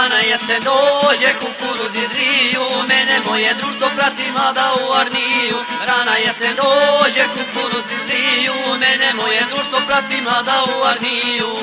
Rana jesen dođe, kukuruzi zriju, mene moje društvo prati mlada u armiju. Rana jesen dođe, kukuruzi zriju, mene moje društvo prati mlada u armiju.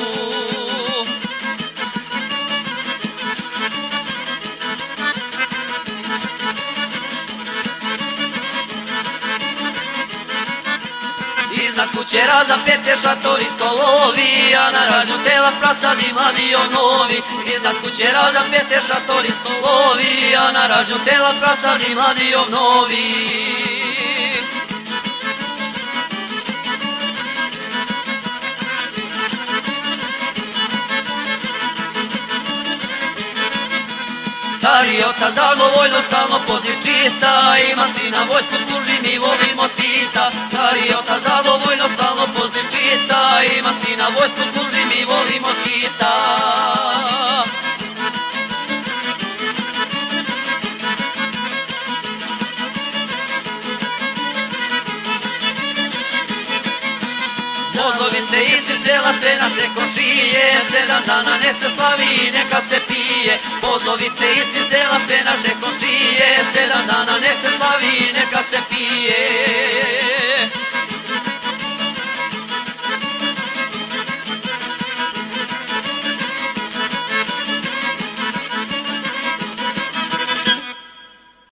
Iznad kuće raza pete šatori stolovi, a na ražnju tela prasadi mladi ovnovi. Iznad kuće raza pete šatori stolovi, a na ražnju tela prasadi mladi ovnovi. Stari otac zadovoljno stalno poziv čita, ima sina vojsku služi mi volimo Tita. Stari otac zadovoljno stalno poziv čita, ima sina vojsku služi mi volimo Tita. Pozovite iz svih sela sve naše komšije, 7 dana ne se slavi, neka se pije. Pozovite iz svih sela sve naše komšije, 7 dana ne se slavi, neka se pije.